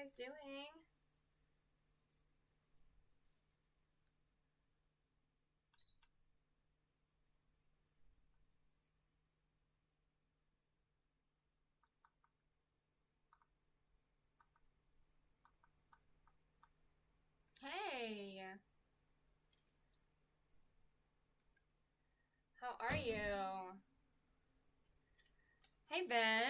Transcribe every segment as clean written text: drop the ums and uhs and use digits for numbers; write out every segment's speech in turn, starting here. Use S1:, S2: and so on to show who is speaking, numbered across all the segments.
S1: guys doing? Hey, how are you? Hey, Ben.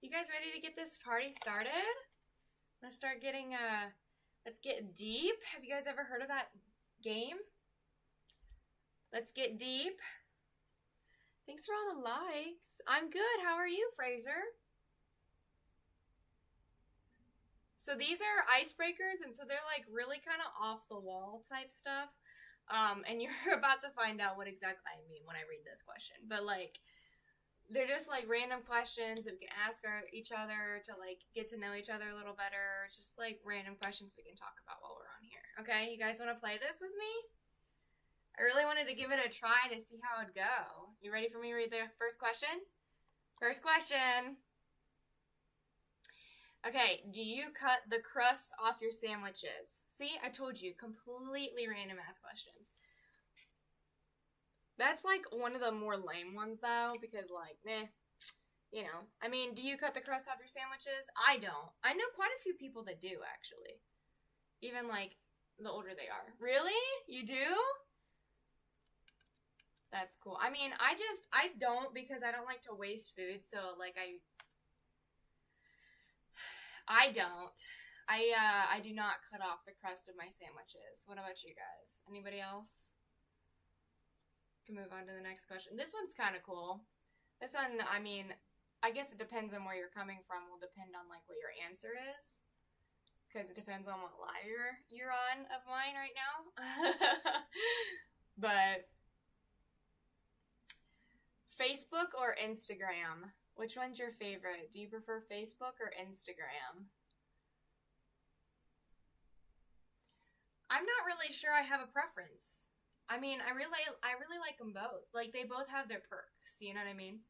S1: You guys ready to get this party started? I'm gonna start getting, let's get deep. Have you guys ever heard of that game? Let's get deep. Thanks for all the likes. I'm good. How are you, Fraser? So these are icebreakers, and so they're like really kind of off the wall type stuff. And you're about to find out what exactly I mean when I read this question. But like, they're just like random questions that we can ask each other to like get to know each other a little better. Just like random questions we can talk about while we're on here. Okay, you guys want to play this with me? I really wanted to give it a try to see how it'd go. You ready for me to read the first question? First question. Okay, do you cut the crusts off your sandwiches? See, I told you, completely random ass questions. That's like one of the more lame ones though, because like, meh, you know. I mean, do you cut the crust off your sandwiches? I don't. I know quite a few people that do actually. Even like the older they are. Really? You do? That's cool. I mean, I don't because I don't like to waste food, so like I don't. I do not cut off the crust of my sandwiches. What about you guys? Anybody else? Can move on to the next question. This one's kind of cool. This one, I mean, I guess it depends on where you're coming from. Will depend on like what your answer is, because it depends on what live you're on of mine right now. But Facebook or Instagram? Which one's your favorite? Do you prefer Facebook or Instagram? I'm not really sure I have a preference. I mean, I really like them both. Like they both have their perks, you know what I mean?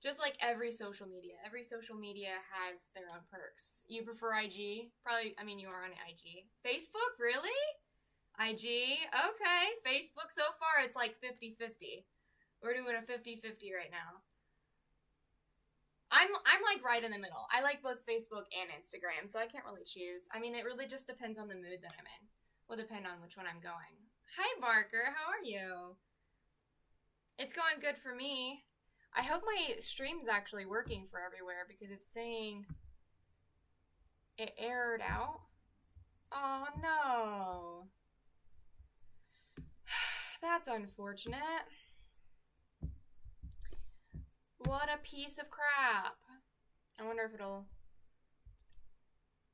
S1: Just like every social media. Every social media has their own perks. You prefer IG? Probably, I mean, you are on IG. Facebook? Really? IG? Okay. Facebook so far it's like 50-50. We're doing a 50-50 right now. I'm like right in the middle. I like both Facebook and Instagram, so I can't really choose. I mean, it really just depends on the mood that I'm in. Will depend on which one I'm going. Hi, Barker. How are you? It's going good for me. I hope my stream's actually working for everywhere because it's saying it errored out. Oh, no. That's unfortunate. What a piece of crap. I wonder if it'll...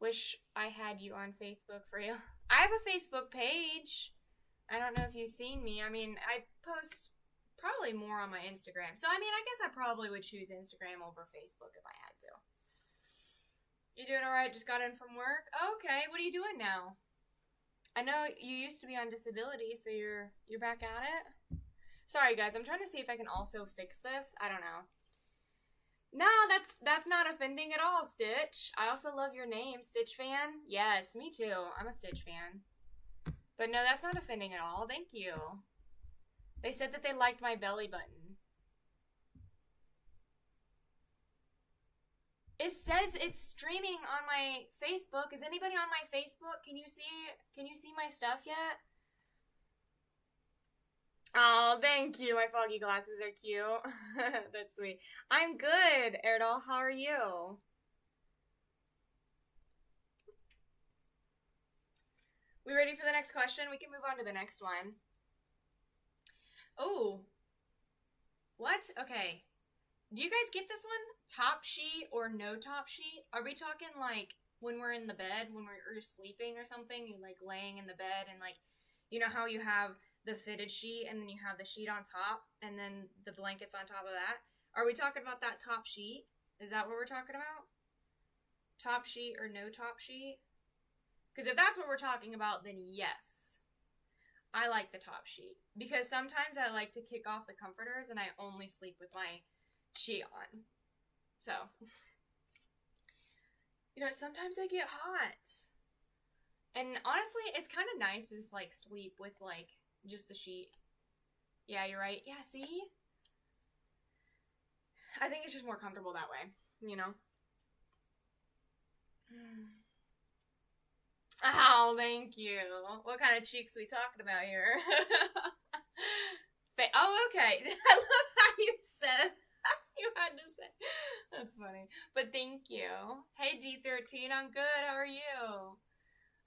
S1: Wish I had you on Facebook for you. I have a Facebook page. I don't know if you've seen me. I mean, I post probably more on my Instagram. So, I mean, I guess I probably would choose Instagram over Facebook if I had to. You doing alright? Just got in from work? Okay, what are you doing now? I know you used to be on disability, so you're back at it? Sorry, guys. I'm trying to see if I can also fix this. I don't know. No, that's not offending at all, Stitch. I also love your name, Stitch fan. Yes, me too. I'm a Stitch fan. But no, that's not offending at all. Thank you. They said that they liked my belly button. It says it's streaming on my Facebook. Is anybody on my Facebook? Can you see my stuff yet? Oh, thank you. My foggy glasses are cute. That's sweet. I'm good, Erdal. How are you? We ready for the next question? We can move on to the next one. Oh. What? Okay. Do you guys get this one? Top sheet or no top sheet? Are we talking like when we're in the bed, when we're sleeping or something? You're like laying in the bed and like, you know how you have the fitted sheet and then you have the sheet on top and then the blankets on top of that? Are we talking about that top sheet? Is that what we're talking about? Top sheet or no top sheet? Because if that's what we're talking about, then yes. I like the top sheet. Because sometimes I like to kick off the comforters and I only sleep with my sheet on. So. Sometimes they get hot. And honestly, it's kind of nice to just, like, sleep with, like, just the sheet. Yeah, you're right. Yeah, see? I think it's just more comfortable that way, you know? Oh, thank you. What kind of cheeks we talking about here? Oh, okay. I love how you said you had to say. That's funny. But thank you. Hey, D13, I'm good. How are you?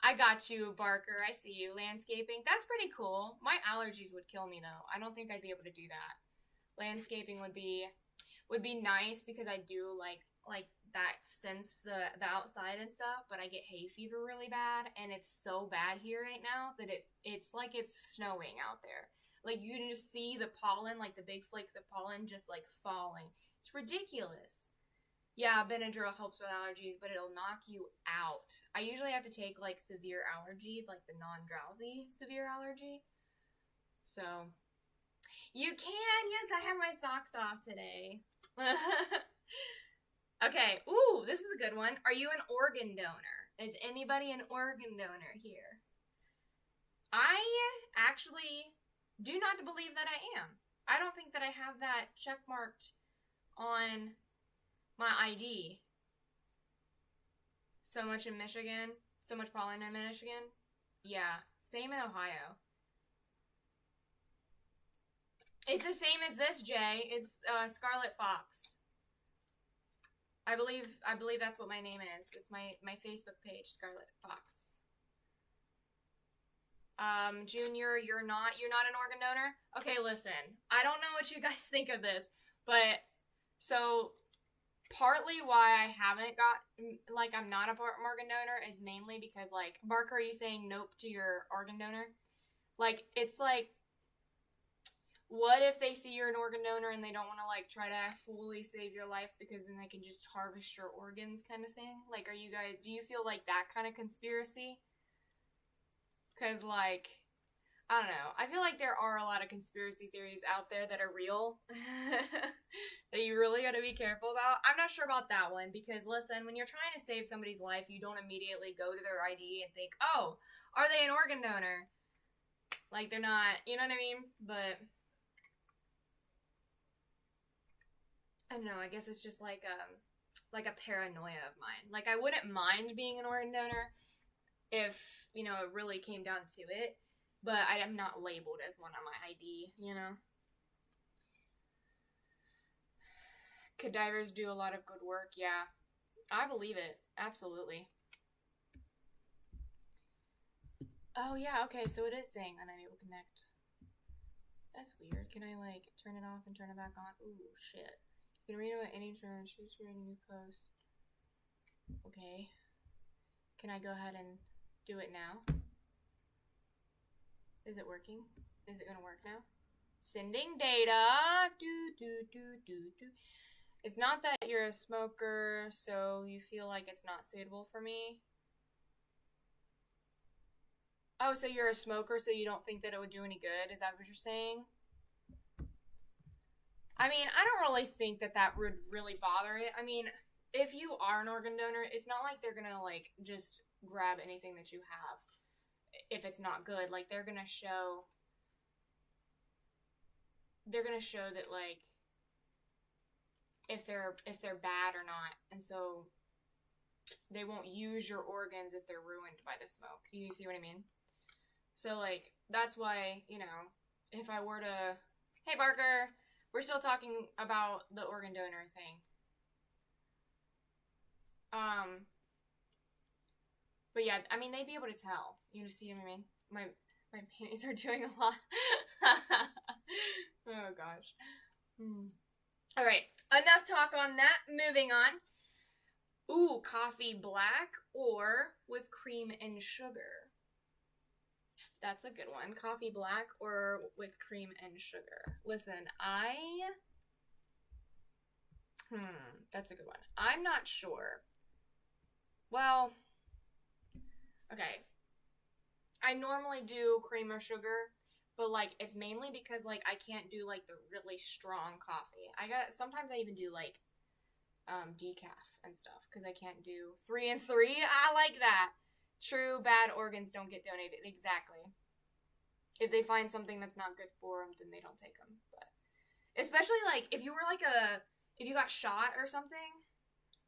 S1: I got you, Barker. I see you. Landscaping. That's pretty cool. My allergies would kill me, though. I don't think I'd be able to do that. Landscaping would be nice because I do like that sense the outside and stuff, but I get hay fever really bad, and it's so bad here right now that it's like it's snowing out there. Like, you can just see the pollen, like the big flakes of pollen just like falling. It's ridiculous. Yeah, Benadryl helps with allergies, but it'll knock you out. I usually have to take like severe allergy, like the non-drowsy severe allergy. So, you can. Yes, I have my socks off today. Okay. Ooh, this is a good one. Are you an organ donor? Is anybody an organ donor here? I actually do not believe that I am. I don't think that I have that check marked on my ID. So much in Michigan. So much pollen in Michigan. Yeah, same in Ohio. It's the same as this, Jay. It's Scarlet Fox. I believe that's what my name is. It's my Facebook page, Scarlet Fox. Junior, you're not an organ donor? Okay, listen. I don't know what you guys think of this, but so partly why I haven't got, like, I'm not a organ donor is mainly because, like, Barker, are you saying nope to your organ donor? Like, it's like, what if they see you're an organ donor and they don't want to, like, try to fully save your life because then they can just harvest your organs kind of thing? Like, do you feel like that kind of conspiracy? Because, like, I don't know. I feel like there are a lot of conspiracy theories out there that are real that you really got to be careful about. I'm not sure about that one because, listen, when you're trying to save somebody's life, you don't immediately go to their ID and think, oh, are they an organ donor? Like, they're not, you know what I mean? But I don't know. I guess it's just like a paranoia of mine. Like, I wouldn't mind being an organ donor if, it really came down to it. But I am not labeled as one on my ID, Cadivers do a lot of good work, yeah. I believe it. Absolutely. Oh, yeah, okay, so it is saying unable to connect. That's weird. Can I, like, turn it off and turn it back on? Ooh, shit. You can read it at any turn, choose for any new post. Okay. Can I go ahead and do it now? Is it working? Is it gonna work now? Sending data. It's not that you're a smoker, so you feel like it's not suitable for me. Oh, so you're a smoker, so you don't think that it would do any good? Is that what you're saying? I mean, I don't really think that would really bother it. I mean, if you are an organ donor, it's not like they're gonna, like, just grab anything that you have if it's not good. Like, they're gonna show that, like, if they're bad or not, and so they won't use your organs if they're ruined by the smoke. You see what I mean? So, like, that's why, if I were to, hey, Barker, we're still talking about the organ donor thing. But yeah, I mean, they'd be able to tell. You see what I mean? My panties are doing a lot. Oh, gosh. Alright, enough talk on that. Moving on. Ooh, coffee black or with cream and sugar? That's a good one. Coffee black or with cream and sugar? Listen, that's a good one. I'm not sure. Well, okay. I normally do cream or sugar, but, like, it's mainly because, like, I can't do, like, the really strong coffee. Sometimes I even do, like, decaf, and stuff because I can't do 3 and 3. I like that. True, bad organs don't get donated. Exactly. If they find something that's not good for them, then they don't take them. But especially like if you were like if you got shot or something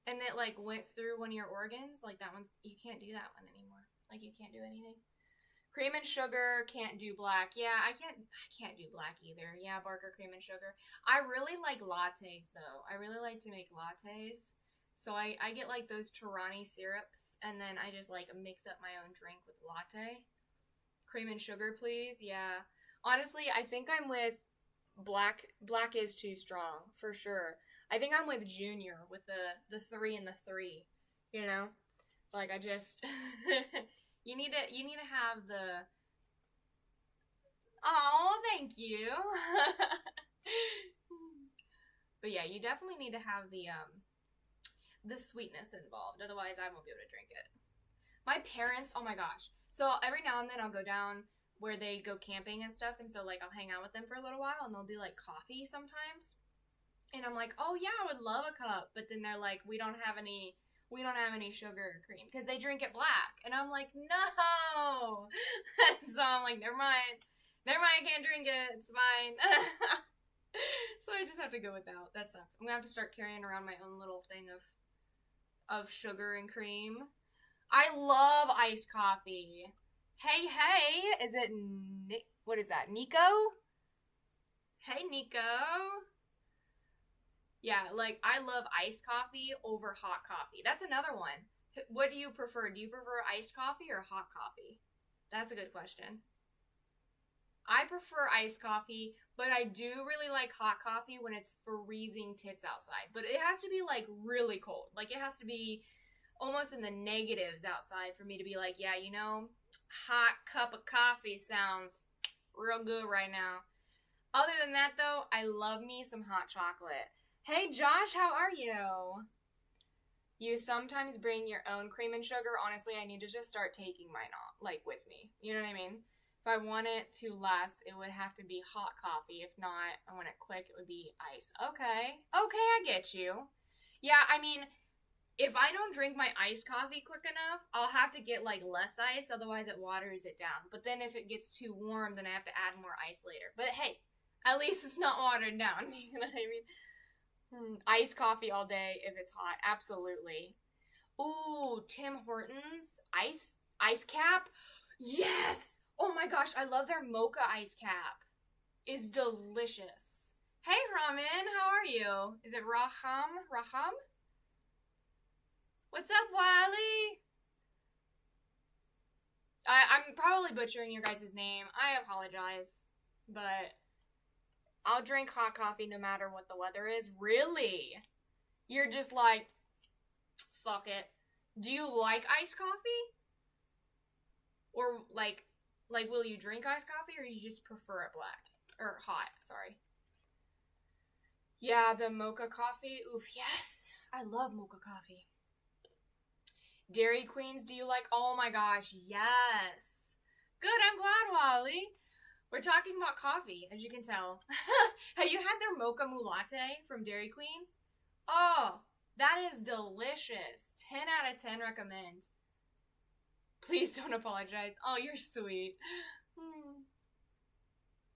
S1: and it like went through one of your organs, like that one's, you can't do that one anymore. Like you can't do anything. Cream and sugar, can't do black. Yeah, I can't do black either. Yeah, Barker, cream and sugar. I really like lattes though. I really like to make lattes. So I get like those Torani syrups and then I just like mix up my own drink with latte. Cream and sugar, please. Yeah. Honestly, I think I'm with black. Black is too strong for sure. I think I'm with Junior with the 3 and the 3. You know? Like I just You need to have the. Oh, thank you. But yeah, you definitely need to have the sweetness involved. Otherwise, I won't be able to drink it. My parents, oh my gosh. So every now and then I'll go down where they go camping and stuff, and so like I'll hang out with them for a little while, and they'll do like coffee sometimes. And I'm like, oh yeah, I would love a cup. But then they're like, we don't have any sugar or cream because they drink it black, and I'm like, no. So I'm like, never mind, I can't drink it, it's fine. So I just have to go without. That sucks. I'm gonna have to start carrying around my own little thing of sugar and cream. I love iced coffee. Hey, is it what is that, Nico? Hey, Nico. Yeah, like, I love iced coffee over hot coffee. That's another one. What do you prefer? Do you prefer iced coffee or hot coffee? That's a good question. I prefer iced coffee, but I do really like hot coffee when it's freezing tits outside. But it has to be, like, really cold. Like, it has to be almost in the negatives outside for me to be like, yeah, you know, hot cup of coffee sounds real good right now. Other than that, though, I love me some hot chocolate. Hey, Josh, how are you? You sometimes bring your own cream and sugar. Honestly, I need to just start taking mine off, like, with me. You know what I mean? If I want it to last, it would have to be hot coffee. If not, I want it quick, it would be ice. Okay, I get you. Yeah, I mean, if I don't drink my iced coffee quick enough, I'll have to get, like, less ice. Otherwise, it waters it down. But then if it gets too warm, then I have to add more ice later. But hey, at least it's not watered down. You know what I mean? Iced coffee all day if it's hot. Absolutely. Ooh, Tim Hortons ice cap. Yes. Oh my gosh, I love their mocha ice cap. It's delicious. Hey, Ramen, how are you? Is it Raham? What's up, Wiley? I'm probably butchering your guys' name. I apologize, but I'll drink hot coffee no matter what the weather is. Really? You're just like, fuck it. Do you like iced coffee? Or like will you drink iced coffee or you just prefer it black? Or hot, sorry. Yeah, the mocha coffee. Oof, yes. I love mocha coffee. Dairy Queens, do you like? Oh my gosh, yes. Good, I'm glad, Wally. We're talking about coffee, as you can tell. Have you had their mocha latte from Dairy Queen? Oh, that is delicious. 10 out of 10 recommend. Please don't apologize. Oh, you're sweet.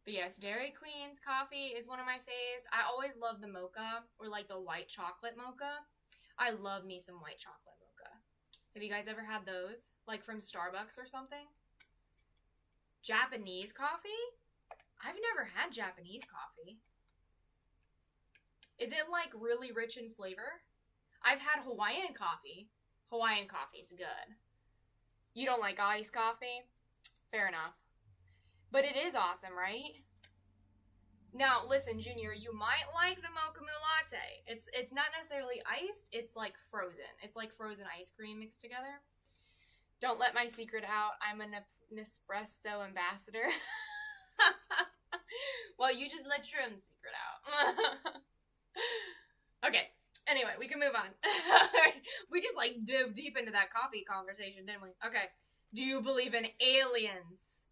S1: But yes, Dairy Queen's coffee is one of my faves. I always love the mocha, or like the white chocolate mocha. I love me some white chocolate mocha. Have you guys ever had those? Like from Starbucks or something? Japanese coffee? I've never had Japanese coffee. Is it like really rich in flavor? I've had Hawaiian coffee. Hawaiian coffee's good. You don't like iced coffee? Fair enough. But it is awesome, right? Now, listen, Junior, you might like the mocha latte. It's not necessarily iced, it's like frozen. It's like frozen ice cream mixed together. Don't let my secret out. I'm an Nespresso ambassador. Well, you just let your own secret out. Okay. Anyway, we can move on. We just like dove deep into that coffee conversation, didn't we? Okay. Do you believe in aliens?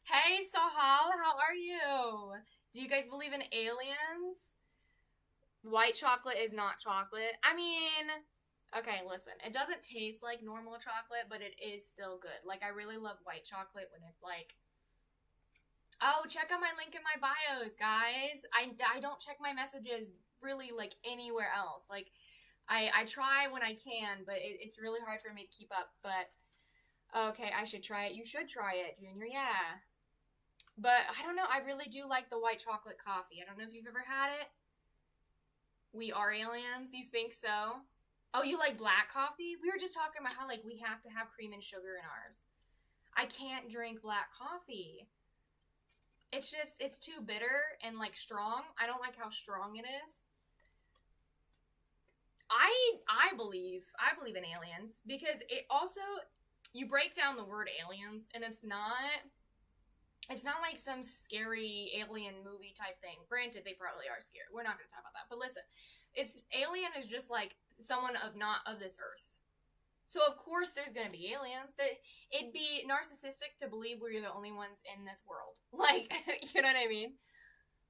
S1: Hey, Sahal, how are you? Do you guys believe in aliens? White chocolate is not chocolate. I mean, okay, listen. It doesn't taste like normal chocolate, but it is still good. Like, I really love white chocolate when it's like, oh, check out my link in my bios, guys. I don't check my messages really, like, anywhere else. Like, I try when I can, but it's really hard for me to keep up. But, okay, I should try it. You should try it, Junior, yeah. But, I don't know. I really do like the white chocolate coffee. I don't know if you've ever had it. We are aliens? You think so? Oh, you like black coffee? We were just talking about how, like, we have to have cream and sugar in ours. I can't drink black coffee. It's just, it's too bitter and, like, strong. I don't like how strong it is. I believe in aliens because it also, you break down the word aliens and it's not like some scary alien movie type thing. Granted, they probably are scary. We're not going to talk about that. But listen, alien is just like someone not of this earth. So of course there's going to be aliens. It'd be narcissistic to believe we're the only ones in this world. Like, you know what I mean?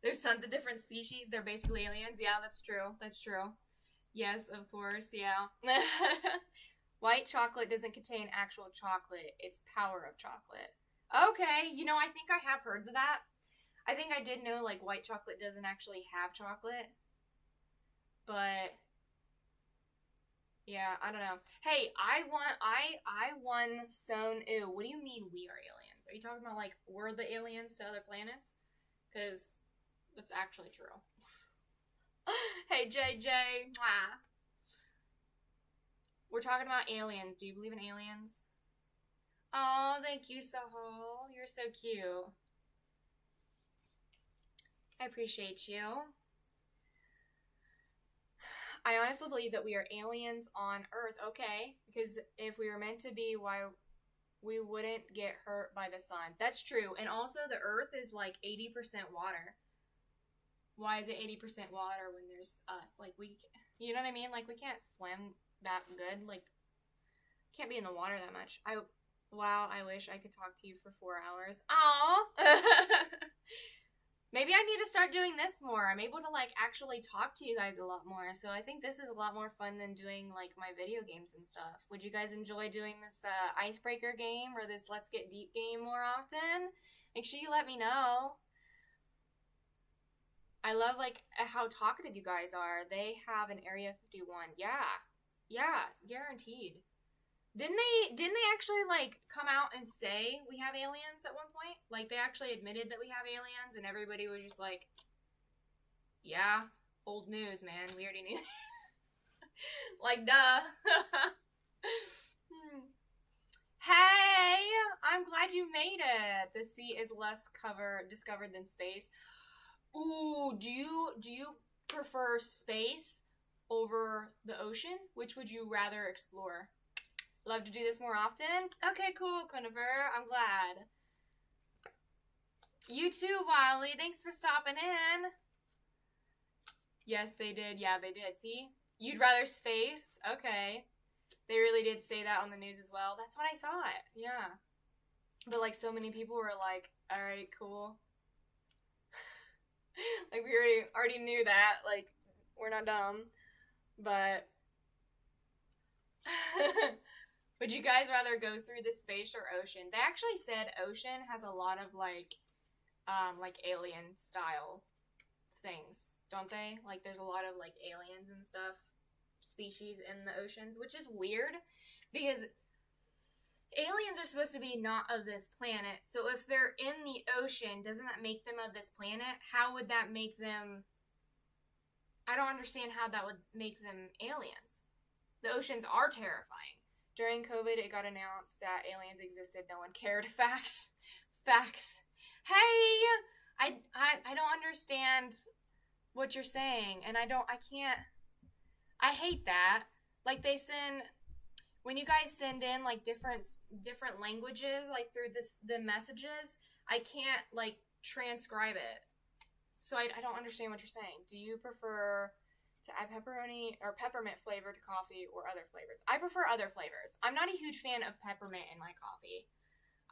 S1: There's tons of different species. They're basically aliens. Yeah, that's true. That's true. Yes, of course. Yeah. White chocolate doesn't contain actual chocolate. It's powder of chocolate. Okay, you know, I think I have heard of that. I think I did know, like, white chocolate doesn't actually have chocolate. But, yeah, I don't know. Hey, I won Sown. Ew, what do you mean we are aliens? Are you talking about, like, we're the aliens to other planets? Because that's actually true. Hey, JJ. Mwah. We're talking about aliens. Do you believe in aliens? Oh, thank you, Sahol. You're so cute. I appreciate you. I honestly believe that we are aliens on Earth. Okay, because if we were meant to be, why we wouldn't get hurt by the sun. That's true. And also, the Earth is like 80% water. Why is it 80% water when there's us? Like, you know what I mean? Like, we can't swim that good. Like, can't be in the water that much. Wow, I wish I could talk to you for 4 hours. Aww. Maybe I need to start doing this more. I'm able to, like, actually talk to you guys a lot more. So I think this is a lot more fun than doing, like, my video games and stuff. Would you guys enjoy doing this icebreaker game or this Let's Get Deep game more often? Make sure you let me know. I love, like, how talkative you guys are. They have an Area 51. Yeah, guaranteed. Didn't they actually, like, come out and say we have aliens at one point? Like, they actually admitted that we have aliens, and everybody was just like, yeah, old news, man. We already knew. Like, duh. Hey, I'm glad you made it. The sea is less discovered than space. Ooh, do you prefer space over the ocean? Which would you rather explore? Love to do this more often? Okay, cool, Quinifer. I'm glad. You too, Wally. Thanks for stopping in. Yes, they did. Yeah, they did. See? You'd rather space? Okay. They really did say that on the news as well. That's what I thought. Yeah. But, like, so many people were like, alright, cool. Like, we already knew that. Like, we're not dumb. But... Would you guys rather go through the space or ocean? They actually said ocean has a lot of, like alien style things, don't they? Like, there's a lot of, like, aliens and stuff, species in the oceans, which is weird, because aliens are supposed to be not of this planet, so if they're in the ocean, doesn't that make them of this planet? How would that make them... I don't understand how that would make them aliens. The oceans are terrifying. During COVID, it got announced that aliens existed. No one cared. Facts. Hey! I don't understand what you're saying. And I hate that. Like, when you guys send in, like, different languages, like, through the messages, I can't, like, transcribe it. So I don't understand what you're saying. Do you prefer to add pepperoni or peppermint flavor to coffee or other flavors? I prefer other flavors. I'm not a huge fan of peppermint in my coffee.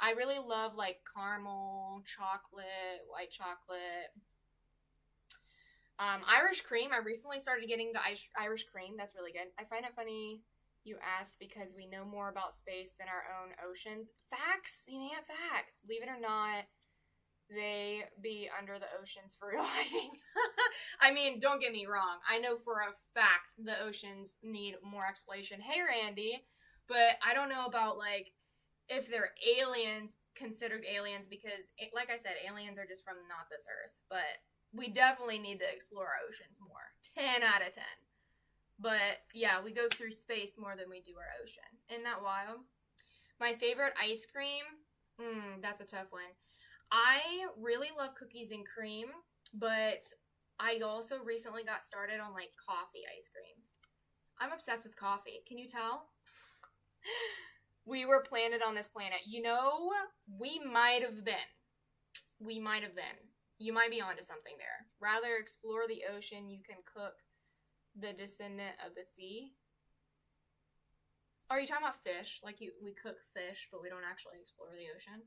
S1: I really love, like, caramel, chocolate, white chocolate, Irish cream. I recently started getting the Irish cream. That's really good. I find it funny you asked because we know more about space than our own oceans. Facts, you man, facts. Believe it or not, they be under the oceans for real hiding. I mean, don't get me wrong. I know for a fact the oceans need more exploration. Hey, Randy. But I don't know about, like, if they're aliens, considered aliens, because, like I said, aliens are just from not this Earth. But we definitely need to explore our oceans more. 10 out of 10. But, yeah, we go through space more than we do our ocean. Isn't that wild? My favorite ice cream? That's a tough one. I really love cookies and cream, but I also recently got started on, like, coffee ice cream. I'm obsessed with coffee. Can you tell? We were planted on this planet. You know, we might have been. We might have been. You might be onto something there. Rather explore the ocean, you can cook the descendant of the sea. Are you talking about fish? Like we cook fish, but we don't actually explore the ocean?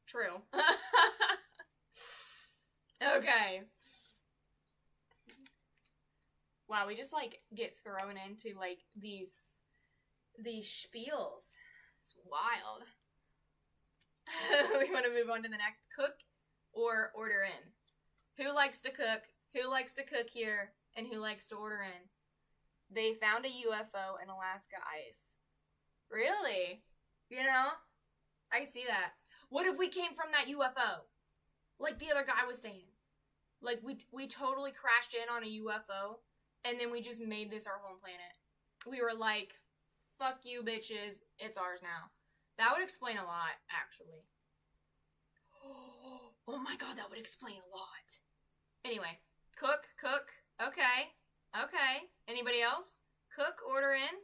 S1: True. Okay. Wow, we just like get thrown into like these spiels. It's wild. We want to move on to the next. Cook or order in. Who likes to cook? Who likes to cook here? And who likes to order in? They found a UFO in Alaska ice. Really? You know? I can see that. What if we came from that UFO? Like the other guy was saying. Like we totally crashed in on a UFO and then we just made this our home planet. We were like, fuck you bitches, it's ours now. That would explain a lot, actually. Oh my god, that would explain a lot. Anyway, cook. Okay. Anybody else? Cook, order in.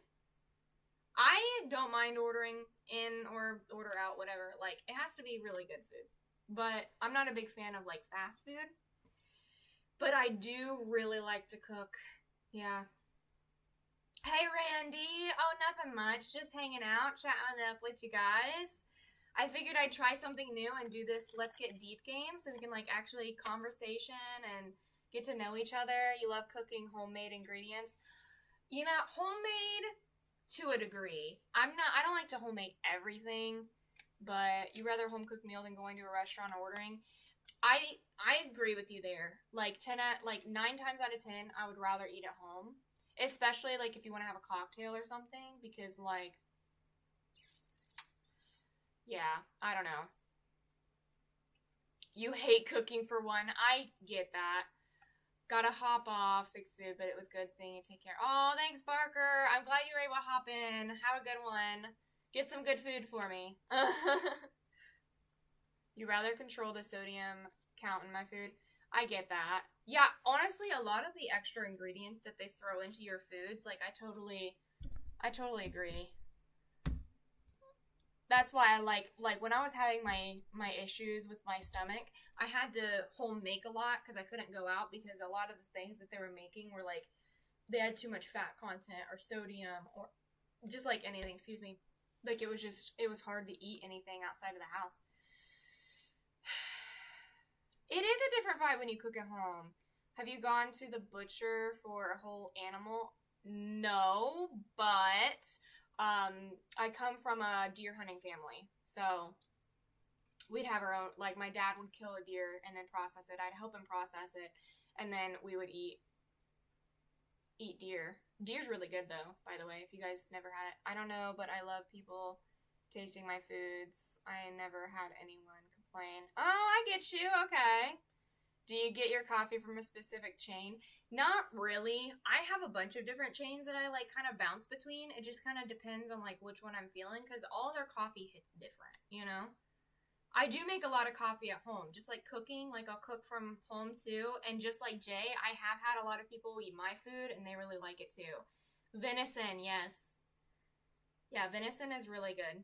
S1: I don't mind ordering in or order out, whatever. Like, it has to be really good food. But I'm not a big fan of, like, fast food. But I do really like to cook. Yeah. Hey, Randy. Oh, nothing much. Just hanging out, chatting up with you guys. I figured I'd try something new and do this Let's Get Deep game so we can, like, actually conversation and get to know each other. You love cooking homemade ingredients. You know, homemade to a degree. I don't like to homemade everything, but you rather home cook meal than going to a restaurant or ordering. I agree with you there. Like 9 times out of 10, I would rather eat at home. Especially, like, if you want to have a cocktail or something, because, like, yeah, I don't know. You hate cooking for one. I get that. Gotta hop off, fix food, but it was good seeing you. Take care. Oh, thanks, Barker. I'm glad you were able to hop in. Have a good one. Get some good food for me. You rather control the sodium count in my food? I get that. Yeah, honestly, a lot of the extra ingredients that they throw into your foods, like, I totally agree. That's why I like when I was having my issues with my stomach, I had to home make a lot because I couldn't go out because a lot of the things that they were making were like they had too much fat content or sodium or just like anything, excuse me. Like it was hard to eat anything outside of the house. It is a different vibe when you cook at home. Have you gone to the butcher for a whole animal? No, but I come from a deer hunting family, so we'd have our own, like my dad would kill a deer and then process it. I'd help him process it, and then we would eat deer. Deer's really good though, by the way, if you guys never had it. I don't know, but I love people tasting my foods. I never had anyone complain. Oh, I get you, okay. Do you get your coffee from a specific chain? Not really. I have a bunch of different chains that I like kind of bounce between. It just kind of depends on like which one I'm feeling because all their coffee hits different, you know? I do make a lot of coffee at home, just like cooking. Like I'll cook from home too. And just like Jay, I have had a lot of people eat my food and they really like it too. Venison, yes. Yeah, venison is really good.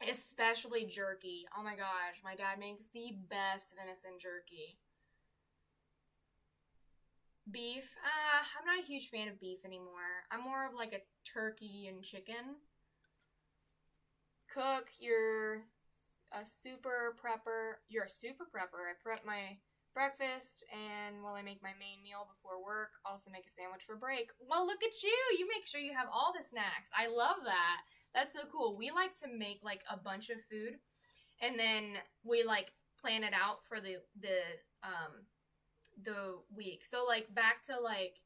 S1: Especially jerky. Oh my gosh, my dad makes the best venison jerky. Beef, I'm not a huge fan of beef anymore. I'm more of like a turkey and chicken. Cook, you're a super prepper. You're a super prepper. I prep my breakfast, and while I make my main meal before work, also make a sandwich for break. Well, look at you. You make sure you have all the snacks. I love that. That's so cool. We like to make like a bunch of food, and then we like plan it out for the week. So like back to like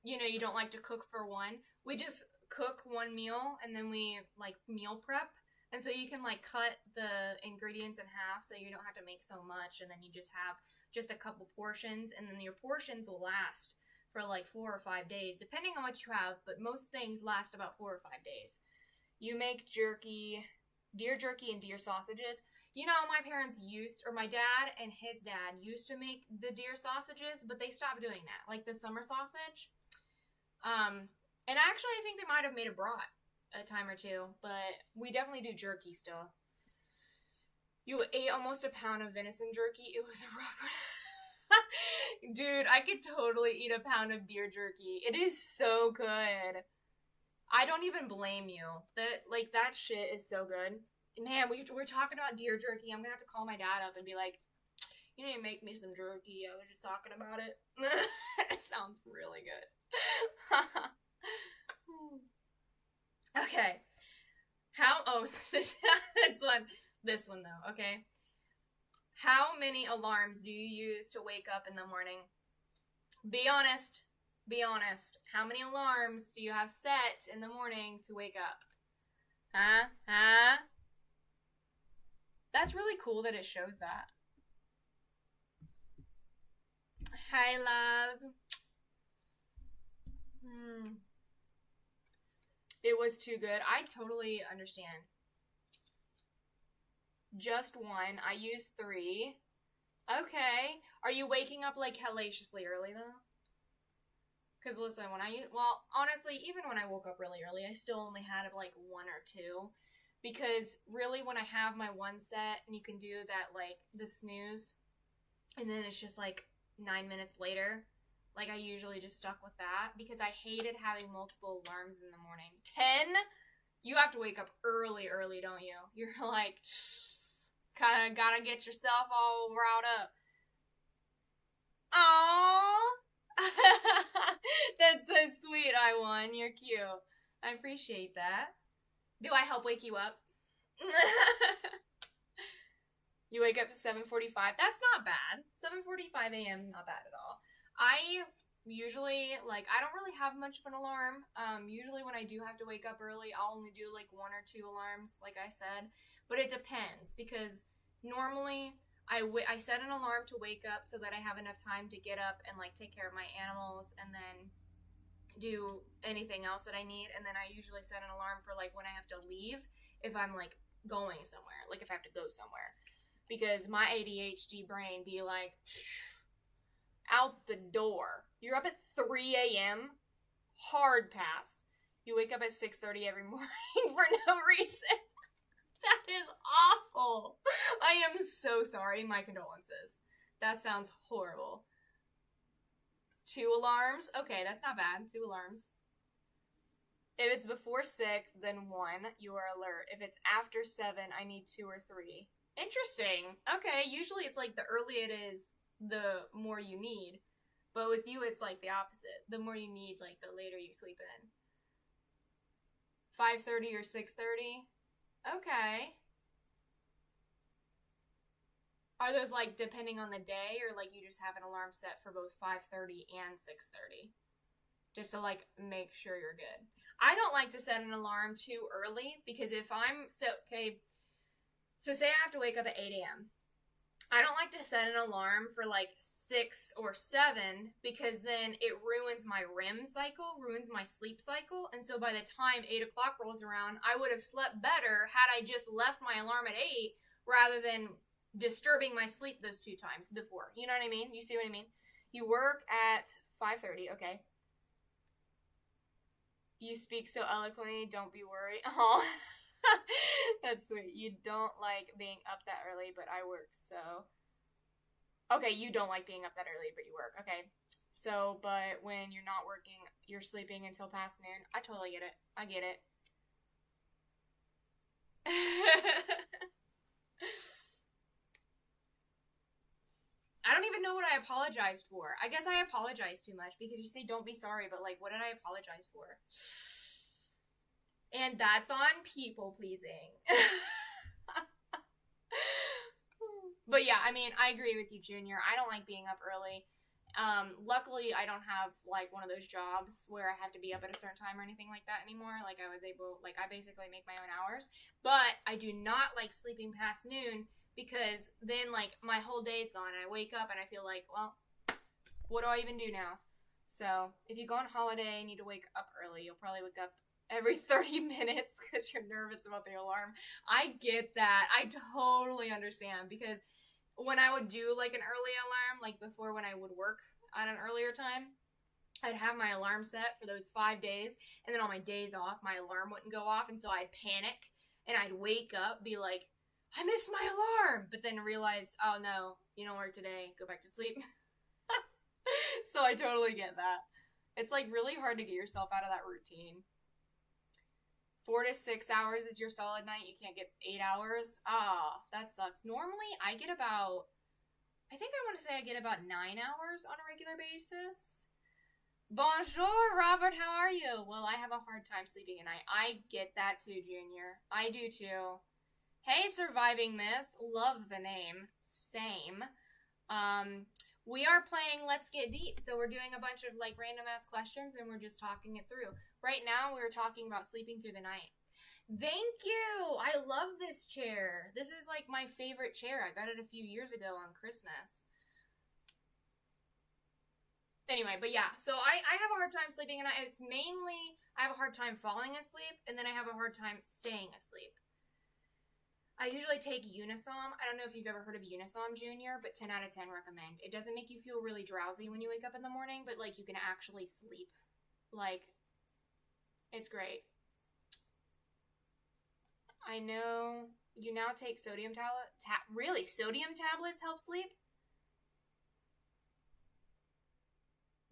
S1: you don't like to cook for one. We just cook one meal and then we like meal prep. And so you can like cut the ingredients in half so you don't have to make so much, and then you just have just a couple portions, and then your portions will last for like 4 or 5 days depending on what you have, but most things last about 4 or 5 days. You make jerky, deer jerky and deer sausages. You know, my dad and his dad used to make the deer sausages, but they stopped doing that, like the summer sausage. And actually I think they might have made a brat a time or two, but we definitely do jerky still. You ate almost a pound of venison jerky. It was a rough one. Dude, I could totally eat a pound of deer jerky. It is so good. I don't even blame you. That shit is so good. Man, we're talking about deer jerky. I'm gonna have to call my dad up and be like, you need to make me some jerky. I was just talking about it. It sounds really good. Okay. This one though, okay. How many alarms do you use to wake up in the morning? Be honest. Be honest. How many alarms do you have set in the morning to wake up? Huh? That's really cool that it shows that. Hi, loves. It was too good. I totally understand. Just one. I used 3. Okay. Are you waking up like hellaciously early though? Because listen, honestly, even when I woke up really early, I still only had like 1 or 2. Because really when I have my one set and you can do that like the snooze, and then it's just like 9 minutes later, like I usually just stuck with that because I hated having multiple alarms in the morning. 10? You have to wake up early, don't you? You're like, kind of gotta get yourself all riled up. Aww. That's so sweet, I1. You're cute. I appreciate that. Do I help wake you up? You wake up at 7:45. That's not bad. 7:45 a.m. not bad at all. I usually, I don't really have much of an alarm. Usually when I do have to wake up early, I'll only do, 1 or 2 alarms, like I said. But it depends, because normally I set an alarm to wake up so that I have enough time to get up and, take care of my animals and then do anything else that I need. And then I usually set an alarm for, when I have to leave, if I'm, going somewhere. If I have to go somewhere. Because my ADHD brain be out the door. You're up at 3 a.m. Hard pass. You wake up at 6:30 every morning for no reason. That is awful. I am so sorry. My condolences. That sounds horrible. 2 alarms? Okay, that's not bad. 2 alarms. If it's before 6, then 1. You are alert. If it's after 7, I need 2 or 3. Interesting. Okay, usually it's the earlier it is, the more you need. But with you, it's the opposite. The more you need, the later you sleep in. 5:30 or 6:30? Okay. Are those depending on the day, or you just have an alarm set for both 5:30 and 6:30? Just to make sure you're good. I don't like to set an alarm too early, because if I'm so say I have to wake up at 8 a.m. I don't like to set an alarm for 6 or 7, because then it ruins my REM cycle, ruins my sleep cycle. And so by the time 8 o'clock rolls around, I would have slept better had I just left my alarm at 8 rather than disturbing my sleep those 2 times before. You know what I mean? You see what I mean? You work at 5:30, okay. You speak so eloquently, don't be worried. Oh. That's sweet. You don't like being up that early, but I work, so... Okay, you don't like being up that early, but you work. Okay. So, but when you're not working, you're sleeping until past noon. I totally get it. I get it. know what I apologized for. I guess I apologized too much because you say don't be sorry, but like, what did I apologize for? And that's on people pleasing. But yeah, I mean, I agree with you, Junior. I don't like being up early. Luckily, I don't have like one of those jobs where I have to be up at a certain time or anything like that anymore. Like I basically make my own hours. But I do not like sleeping past noon because then like my whole day's gone and I wake up and I feel like, well, what do I even do now? So if you go on holiday and need to wake up early, you'll probably wake up every 30 minutes because you're nervous about the alarm. I get that. I totally understand because when I would do like an early alarm, like before when I would work at an earlier time, I'd have my alarm set for those 5 days, and then on my days off, my alarm wouldn't go off, and so I'd panic, and I'd wake up, be like, I missed my alarm, but then realized, oh no, you don't work today, go back to sleep. So I totally get that. It's like really hard to get yourself out of that routine. 4 to 6 hours is your solid night. You can't get 8 hours. Ah, that sucks. Normally, I get about, I think I want to say I get about 9 hours on a regular basis. Bonjour, Robert. How are you? Well, I have a hard time sleeping at night. I get that too, Junior. I do too. Hey, Surviving This. Love the name. Same. We are playing Let's Get Deep. So we're doing a bunch of like random ass questions and we're just talking it through. Right now we're talking about sleeping through the night. Thank you. I love this chair. This is like my favorite chair. I got it a few years ago on Christmas. Anyway, but yeah. So I have a hard time sleeping at night. It's mainly I have a hard time falling asleep and then I have a hard time staying asleep. I usually take Unisom. I don't know if you've ever heard of Unisom, Junior, but 10 out of 10 recommend. It doesn't make you feel really drowsy when you wake up in the morning, but like you can actually sleep. Like, it's great. I know you now take sodium tablets. Really? Sodium tablets help sleep?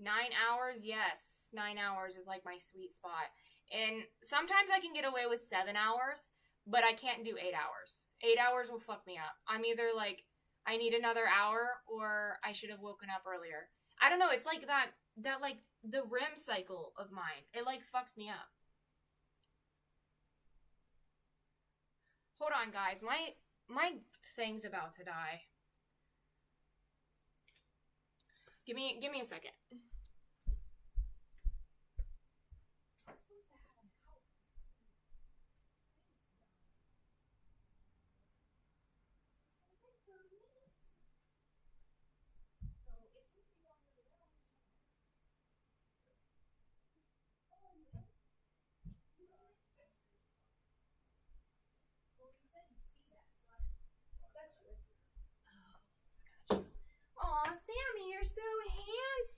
S1: 9 hours? Yes. 9 hours is like my sweet spot. And sometimes I can get away with 7 hours. But I can't do 8 hours. 8 hours will fuck me up. I'm either like, I need another hour, or I should have woken up earlier. I don't know, it's like that like, the REM cycle of mine. It like fucks me up. Hold on, guys. My thing's about to die. Give me a second. Aw, Sammy, you're so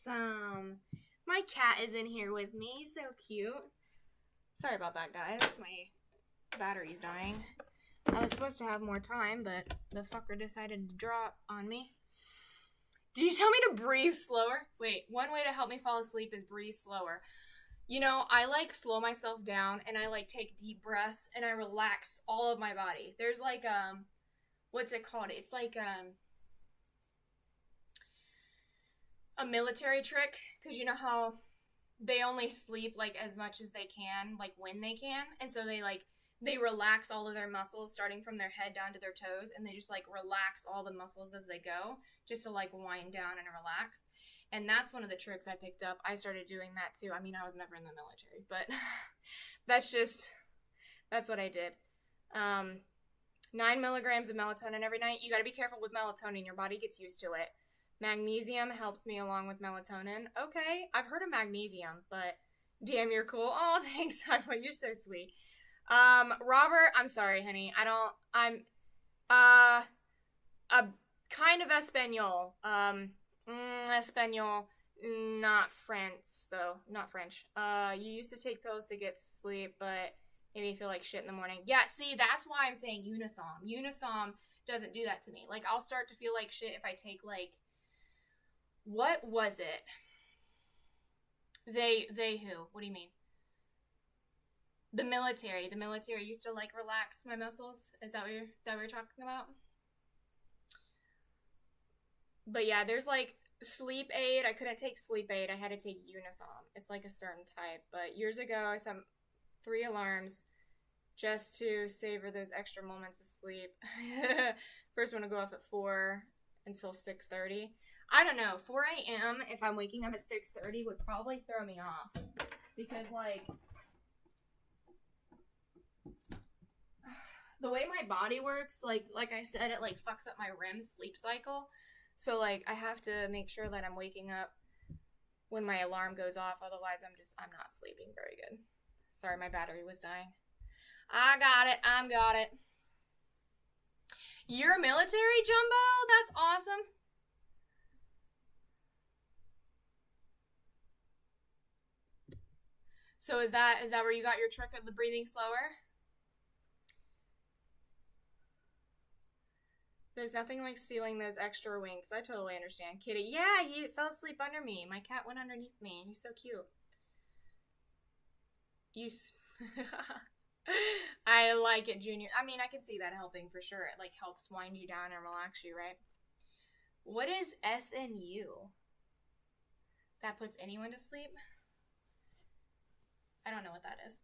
S1: handsome. My cat is in here with me. So cute. Sorry about that, guys. My battery's dying. I was supposed to have more time, but the fucker decided to drop on me. Did you tell me to breathe slower? Wait, one way to help me fall asleep is breathe slower. You know, I like slow myself down and I like take deep breaths and I relax all of my body. There's like, what's it called? It's like, a military trick, because you know how they only sleep like as much as they can, like when they can, and so they relax all of their muscles starting from their head down to their toes, and they just like relax all the muscles as they go just to like wind down and relax. And that's one of the tricks I picked up. I started doing that too. I mean, I was never in the military, but that's what I did. 9 milligrams of melatonin every night. You got to be careful with melatonin. Your body gets used to it. Magnesium helps me along with melatonin. Okay, I've heard of magnesium, but damn, you're cool. Oh, thanks, Highway. You're so sweet. Robert, I'm sorry, honey. I'm a kind of Espanol. Espanol, not French, though. Not French. You used to take pills to get to sleep, but made me feel like shit in the morning. Yeah, see, that's why I'm saying Unisom. Unisom doesn't do that to me. Like, I'll start to feel like shit if I take, like, what was it? They who? What do you mean? The military. The military used to, like, relax my muscles. Is that what you're talking about? But yeah, there's like sleep aid. I couldn't take sleep aid. I had to take Unisom. It's like a certain type. But years ago, I set 3 alarms just to savor those extra moments of sleep. First one to go off at 4 until 6:30. I don't know. 4 a.m. if I'm waking up at 6:30 would probably throw me off because like the way my body works, like I said, it like fucks up my REM sleep cycle. So like I have to make sure that I'm waking up when my alarm goes off. Otherwise, I'm not sleeping very good. Sorry, my battery was dying. I got it. You're military, Jumbo? That's awesome. So is that where you got your trick of the breathing slower? There's nothing like stealing those extra winks. I totally understand. Kitty, yeah, he fell asleep under me. My cat went underneath me. He's so cute. I like it, Junior. I mean, I can see that helping for sure. It like helps wind you down and relax you, right? What is SNU? That puts anyone to sleep? I don't know what that is.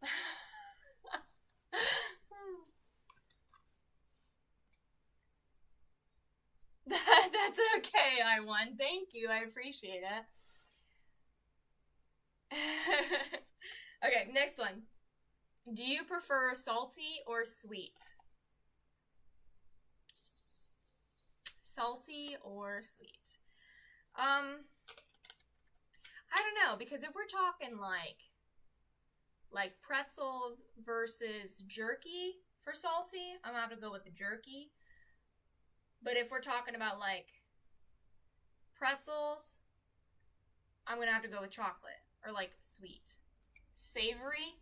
S1: That's okay, I won. Thank you. I appreciate it. Okay, next one. Do you prefer salty or sweet? Salty or sweet? I don't know, because if we're talking like pretzels versus jerky for salty, I'm gonna have to go with the jerky. But if we're talking about like pretzels, I'm gonna have to go with chocolate or like sweet. Savory?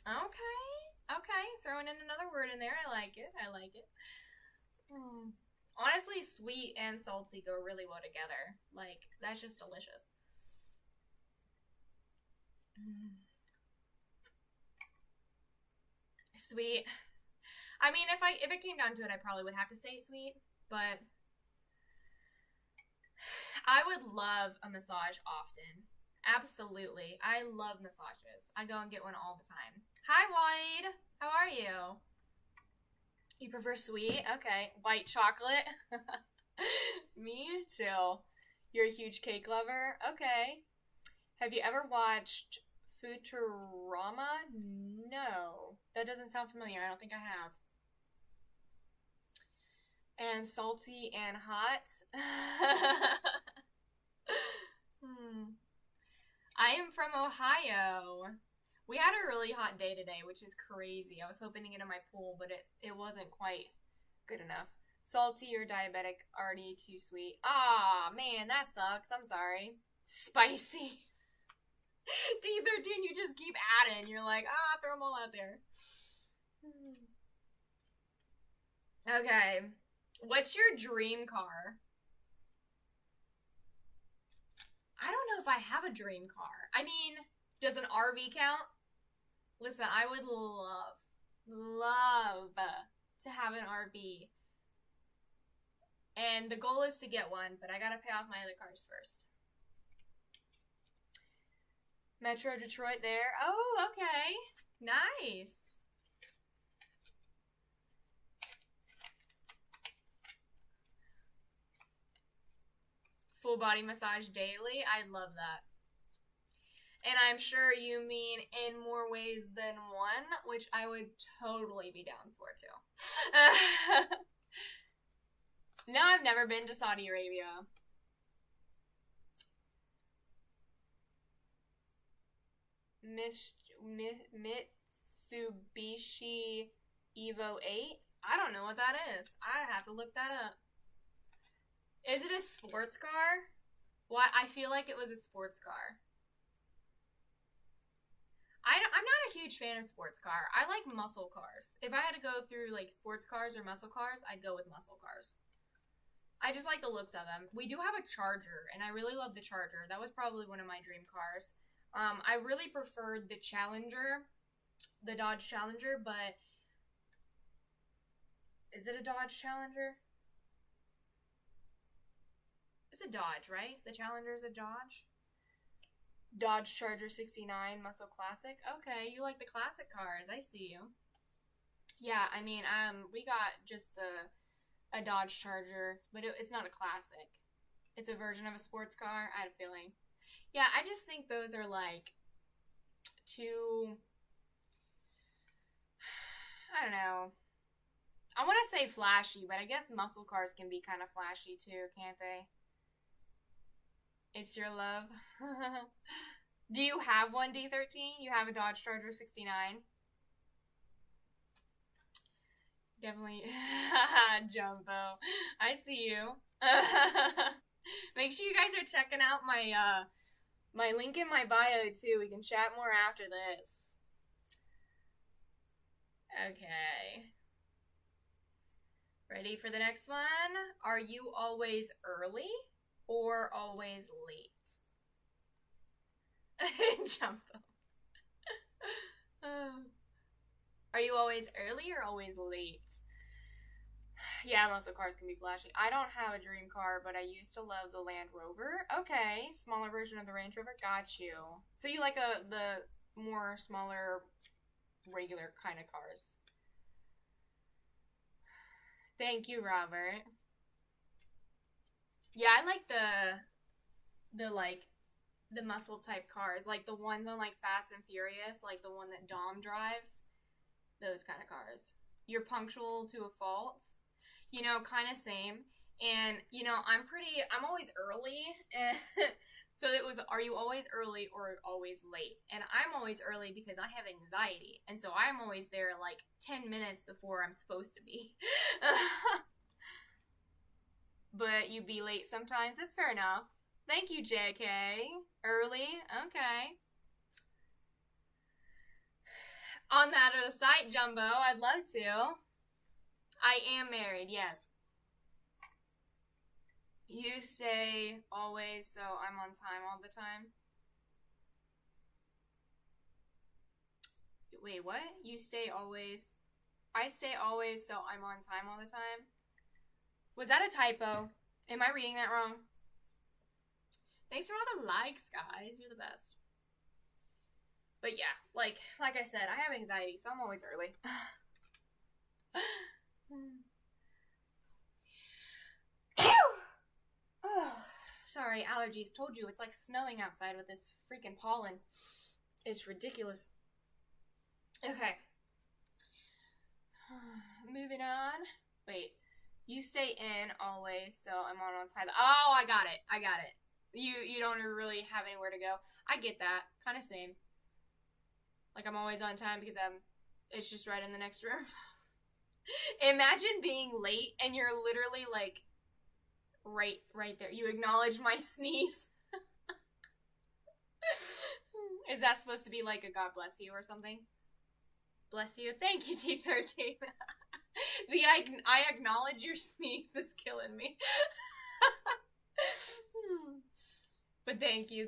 S1: Okay, throwing in another word in there. I like it. Honestly, sweet and salty go really well together. Like, that's just delicious. Sweet. I mean, if it came down to it, I probably would have to say sweet, but I would love a massage often. Absolutely. I love massages. I go and get one all the time. Hi, Wade. How are you? You prefer sweet? Okay. White chocolate? Me too. You're a huge cake lover? Okay. Have you ever watched Futurama? No. That doesn't sound familiar. I don't think I have. And salty and hot? I am from Ohio. We had a really hot day today, which is crazy. I was hoping to get in my pool, but it wasn't quite good enough. Salty or diabetic, already too sweet. Ah, man, that sucks. I'm sorry. Spicy. D13, you just keep adding. You're like, throw them all out there. Okay. What's your dream car? I don't know if I have a dream car. I mean, does an RV count? Listen, I would love to have an RV. And the goal is to get one, but I gotta pay off my other cars first. Metro Detroit there. Oh, okay. Nice. Full body massage daily. I love that. And I'm sure you mean in more ways than one, which I would totally be down for too. No, I've never been to Saudi Arabia. Mitsubishi Evo 8? I don't know what that is. I have to look that up. Is it a sports car? Why? I feel like it was a sports car. I'm not a huge fan of sports car. I like muscle cars. If I had to go through like sports cars or muscle cars, I'd go with muscle cars. I just like the looks of them. We do have a Charger, and I really love the Charger. That was probably one of my dream cars. I really preferred the Challenger, the Dodge Challenger, but is it a Dodge Challenger? It's a Dodge, right? The Challenger is a Dodge? Dodge Charger 69 Muscle Classic. Okay, you like the classic cars. I see you. Yeah, I mean, we got just a Dodge Charger, but it's not a classic. It's a version of a sports car. I had a feeling. Yeah, I just think those are like too, I don't know. I want to say flashy, but I guess muscle cars can be kind of flashy too, can't they? It's your love. Do you have one, D13? You have a Dodge Charger 69? Definitely. Jumbo. I see you. Make sure you guys are checking out my link in my bio too. We can chat more after this. Okay. Ready for the next one? Are you always early or always late? Jumbo. Are you always early or always late? Yeah, muscle cars can be flashy. I don't have a dream car, but I used to love the Land Rover. Okay, smaller version of the Range Rover. Got you. So you like the more smaller, regular kind of cars. Thank you, Robert. Yeah, I like the muscle type cars, like the ones on like Fast and Furious, like the one that Dom drives. Those kind of cars. You're punctual to a fault. You know, kind of same. And, you know, I'm always early. So it was, are you always early or always late? And I'm always early because I have anxiety. And so I'm always there like 10 minutes before I'm supposed to be. But you be late sometimes. It's fair enough. Thank you, JK. Early? Okay. On that other side, Jumbo, I'd love to. I am married, yes. You stay always, so I'm on time all the time. Wait, what? You stay always. I stay always, so I'm on time all the time. Was that a typo? Am I reading that wrong? Thanks for all the likes, guys. You're the best. But yeah, like I said, I have anxiety, so I'm always early. Oh, sorry, allergies. Told you, it's like snowing outside with this freaking pollen. It's ridiculous. Okay. Moving on. Wait. You stay in always, so I'm on time. Oh, I got it. You don't really have anywhere to go. I get that. Kind of same. Like, I'm always on time because it's just right in the next room. Imagine being late and you're literally like right there. You acknowledge my sneeze. Is that supposed to be like a God bless you or something? Bless you. Thank you, T13. I acknowledge your sneeze is killing me. But thank you.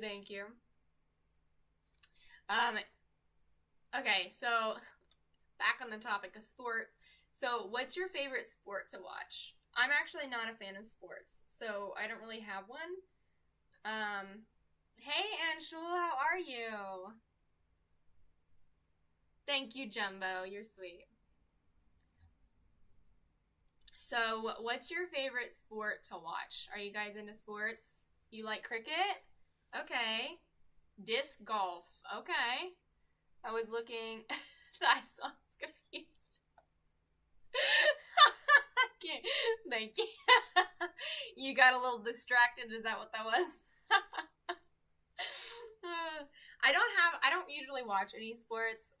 S1: Okay, so back on the topic of sport. So what's your favorite sport to watch? I'm actually not a fan of sports, so I don't really have one. Hey Anshul, how are you? Thank you, Jumbo. You're sweet. So, what's your favorite sport to watch? Are you guys into sports? You like cricket? Okay. Disc golf. Okay. I was looking. I was confused. Okay. Thank you. You got a little distracted. Is that what that was? I don't usually watch any sports.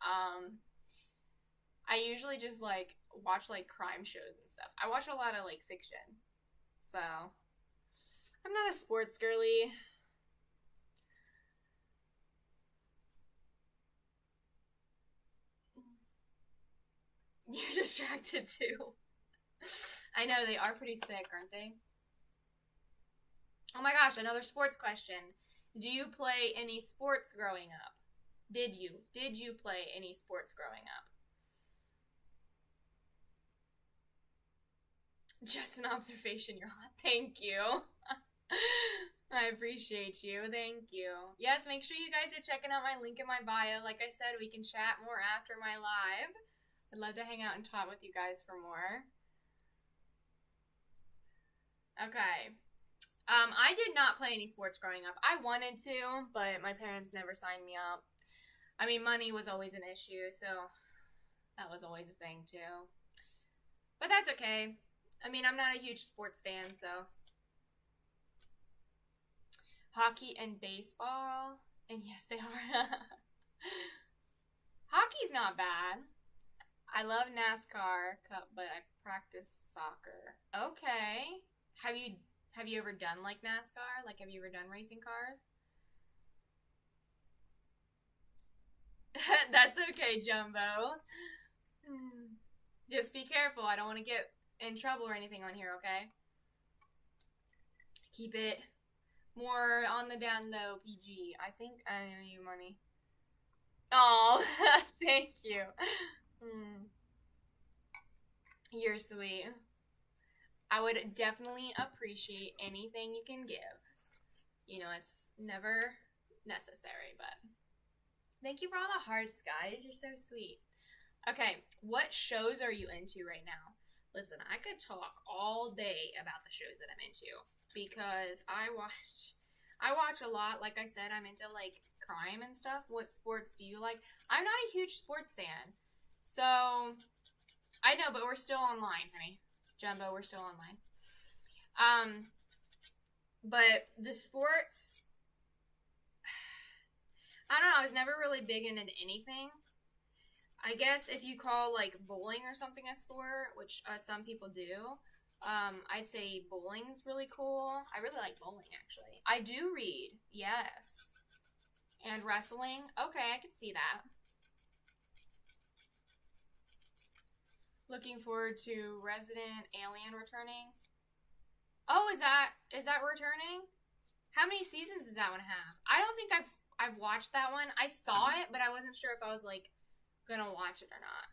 S1: I usually just like watch like crime shows and stuff. I watch a lot of like fiction. So I'm not a sports girly. You're distracted too. I know, they are pretty thick, aren't they? Oh my gosh, another sports question. Do you play any sports growing up? Did you play any sports growing up? Just an observation, you're hot. Thank you. I appreciate you. Thank you. Yes, make sure you guys are checking out my link in my bio. Like I said, we can chat more after my live. I'd love to hang out and talk with you guys for more. Okay. I did not play any sports growing up. I wanted to, but my parents never signed me up. I mean, money was always an issue, so that was always a thing too. But that's okay. I mean, I'm not a huge sports fan, so. Hockey and baseball. And yes, they are. Hockey's not bad. I love NASCAR, but I practice soccer. Okay. Have you ever done like NASCAR? Like, have you ever done racing cars? That's okay, Jumbo. Just be careful. I don't want to get in trouble or anything on here, okay? Keep it more on the down low, PG. I think I owe you money. Oh, thank you. You're sweet. I would definitely appreciate anything you can give. You know, it's never necessary, but thank you for all the hearts, guys. You're so sweet. Okay, what shows are you into right now? Listen, I could talk all day about the shows that I'm into because I watch a lot. Like I said, I'm into like crime and stuff. What sports do you like? I'm not a huge sports fan. So, I know, but we're still online, honey. Jumbo, we're still online. But the sports, I don't know, I was never really big into anything. I guess if you call like bowling or something a sport, which some people do, I'd say bowling's really cool. I really like bowling, actually. I do read, yes. And wrestling, okay, I can see that. Looking forward to Resident Alien returning. Oh, is that returning? How many seasons does that one have? I don't think I've watched that one. I saw it, but I wasn't sure if I was like gonna watch it or not.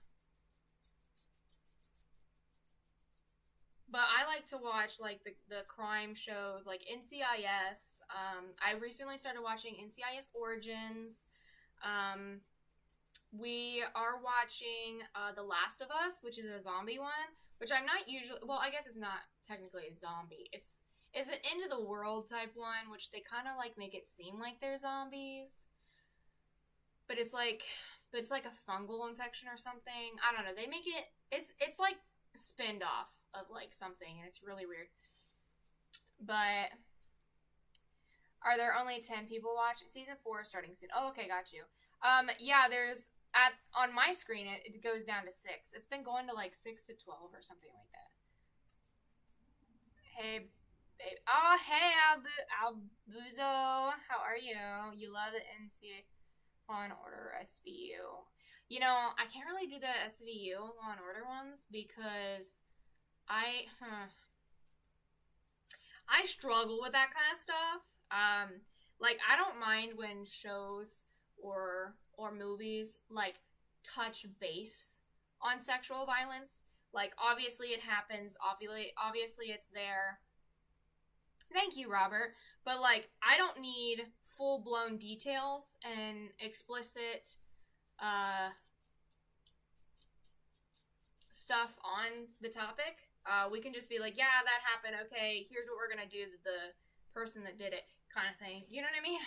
S1: But I like to watch like the crime shows like NCIS. I recently started watching NCIS Origins. We are watching The Last of Us, which is a zombie one, which I'm not usually, well, I guess it's not technically a zombie. It's an end of the world type one, which they kind of like make it seem like they're zombies. But it's like a fungal infection or something. I don't know. They make it, it's like spinned off of like something, and it's really weird. But are there only 10 people watching? Season 4 is starting soon. Oh, okay, got you. Yeah, there's on my screen it goes down to 6. It's been going to like 6 to 12 or something like that. Hey, babe. Oh, hey, Albuzo. How are you? You love the NC Law and Order SVU. You know, I can't really do the SVU Law and Order ones because I struggle with that kind of stuff. Like, I don't mind when shows or movies like touch base on sexual violence. Like, obviously it happens, obviously it's there. Thank you, Robert. But like, I don't need full-blown details and explicit stuff on the topic. We can just be like, yeah, that happened, okay, here's what we're gonna do to the person that did it, kind of thing. You know what I mean?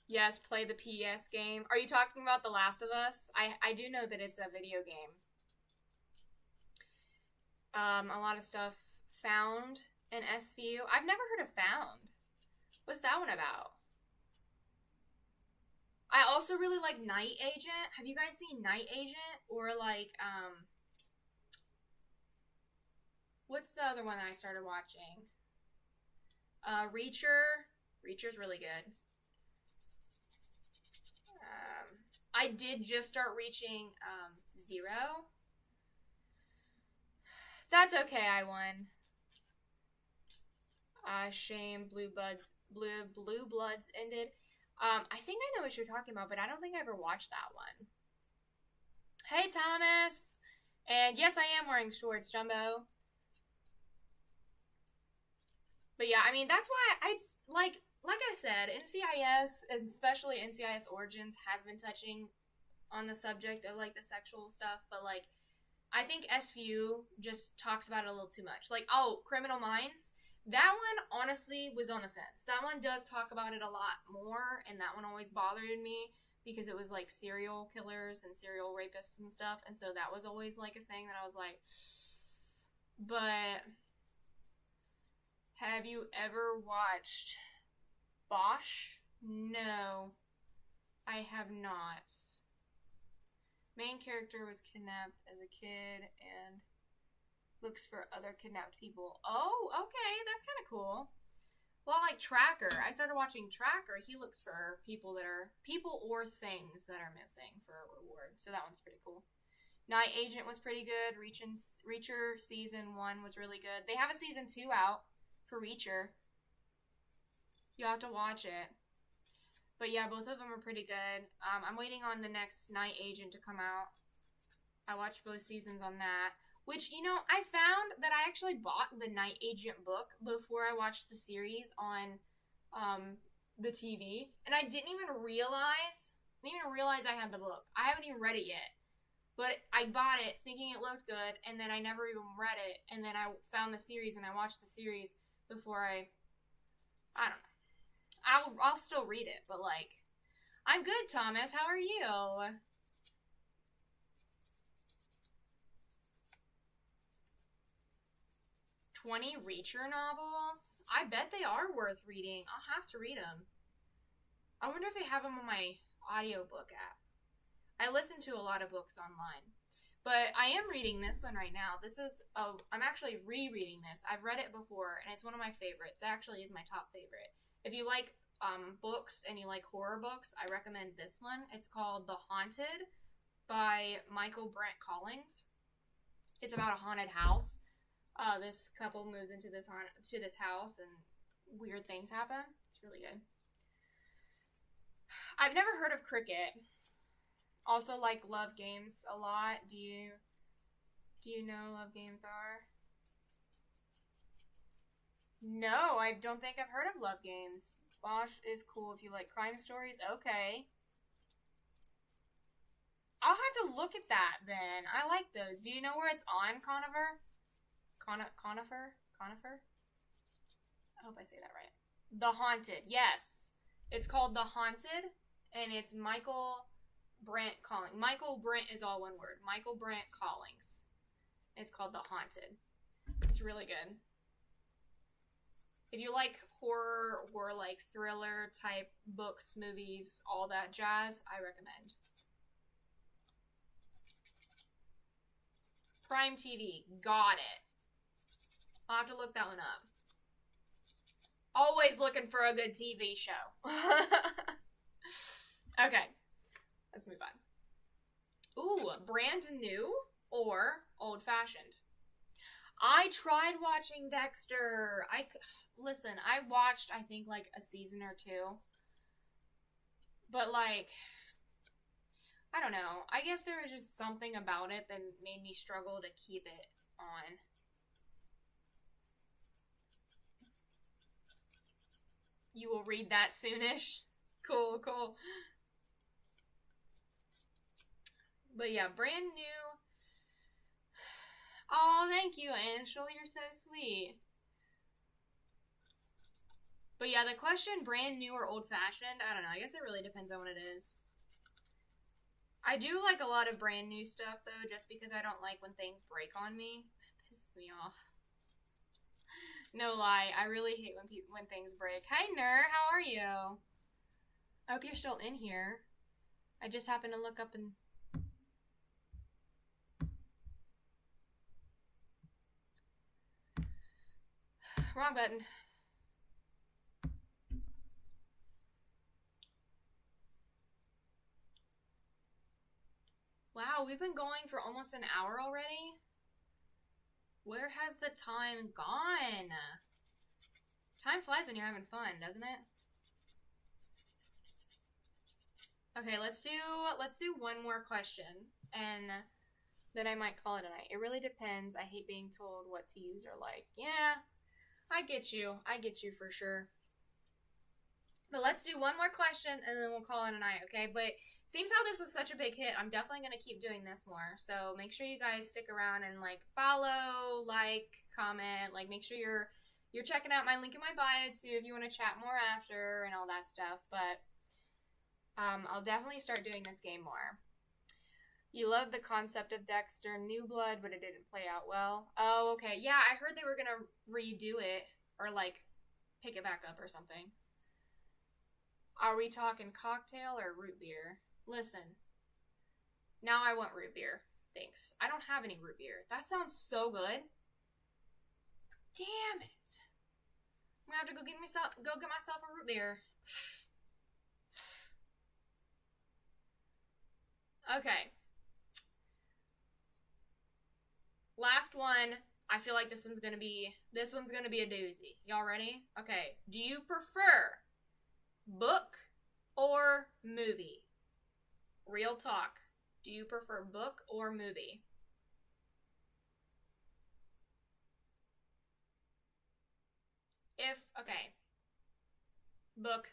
S1: Yes, play the PS game. Are you talking about The Last of Us? I do know that it's a video game. A lot of stuff found in SVU. I've never heard of Found. What's that one about? I also really like Night Agent. Have you guys seen Night Agent? Or like, what's the other one that I started watching? Reacher. Reacher's really good. I did just start reaching Zero. That's okay, I won. Shame Blue Bloods ended. I think I know what you're talking about, but I don't think I ever watched that one. Hey, Thomas! And yes, I am wearing shorts, Jumbo. But yeah, I mean, that's why I just, like I said, NCIS, especially NCIS Origins, has been touching on the subject of, like, the sexual stuff, but, like, I think SVU just talks about it a little too much. Like, oh, Criminal Minds, that one, honestly, was on the fence. That one does talk about it a lot more, and that one always bothered me, because it was, like, serial killers and serial rapists and stuff, and so that was always, like, a thing that I was like, but have you ever watched Bosch? No, I have not. Main character was kidnapped as a kid and looks for other kidnapped people. Oh, okay, that's kind of cool. Well, like Tracker, I started watching Tracker. He looks for people or things that are missing for a reward. So that one's pretty cool. Night Agent was pretty good. Reacher season 1 was really good. They have a season 2 out for Reacher. You have to watch it. But yeah, both of them are pretty good. I'm waiting on the next Night Agent to come out. I watched both seasons on that. Which, you know, I found that I actually bought the Night Agent book before I watched the series on the TV. And I didn't even realize I had the book. I haven't even read it yet. But I bought it thinking it looked good, and then I never even read it. And then I found the series, and I watched the series before I don't know. I'll still read it, but, like, I'm good, Thomas. How are you? "20 Reacher novels? I bet they are worth reading. I'll have to read them. I wonder if they have them on my audiobook app. I listen to a lot of books online. But I am reading this one right now. I'm actually rereading this. I've read it before, and it's one of my favorites. It actually is my top favorite. If you like books and you like horror books, I recommend this one. It's called The Haunted by Michael Brent Collins. It's about a haunted house. This couple moves into this house, and weird things happen. It's really good. I've never heard of Cricket. Also like Love Games a lot. Do you know Love Games are? No, I don't think I've heard of Love Games. Bosch is cool if you like crime stories. Okay. I'll have to look at that then. I like those. Do you know where it's on, Conifer? Conifer? I hope I say that right. The Haunted. Yes. It's called The Haunted, and it's Michael Brent Collins. Michael Brent is all one word. Michael Brent Collins. It's called The Haunted. It's really good. If you like horror or like thriller type books, movies, all that jazz, I recommend. Prime TV. Got it. I'll have to look that one up. Always looking for a good TV show. Okay. Let's move on. Ooh, brand new or old-fashioned? I tried watching Dexter. Listen, I watched, I think, like, a season or two. But, like, I don't know. I guess there was just something about it that made me struggle to keep it on. You will read that soonish. Cool. But yeah, brand new. Oh, thank you, Angel. You're so sweet. But yeah, the question, brand new or old-fashioned, I don't know. I guess it really depends on what it is. I do like a lot of brand new stuff, though, just because I don't like when things break on me. It pisses me off. No lie, I really hate when things break. Hi, Ner, how are you? I hope you're still in here. I just happened to look up and... Wrong button. Wow, we've been going for almost an hour already? Where has the time gone? Time flies when you're having fun, doesn't it? Okay, let's do one more question, and then I might call it a night. It really depends. I hate being told what to use or like. Yeah, I get you. I get you for sure. But let's do one more question and then we'll call it a night, okay? But seems how this was such a big hit, I'm definitely going to keep doing this more. So make sure you guys stick around and like follow, like, comment, like make sure you're checking out my link in my bio too if you want to chat more after and all that stuff. But I'll definitely start doing this game more. You love the concept of Dexter New Blood, but it didn't play out well. Oh, okay. Yeah, I heard they were going to redo it or like pick it back up or something. Are we talking cocktail or root beer? Listen, now I want root beer. Thanks. I don't have any root beer. That sounds so good. Damn it. I'm gonna have to go get myself a root beer. Okay. Last one. I feel like this one's gonna be a doozy. Y'all ready? Okay. Do you prefer book or movie? Real talk. Do you prefer book or movie? Okay. Book.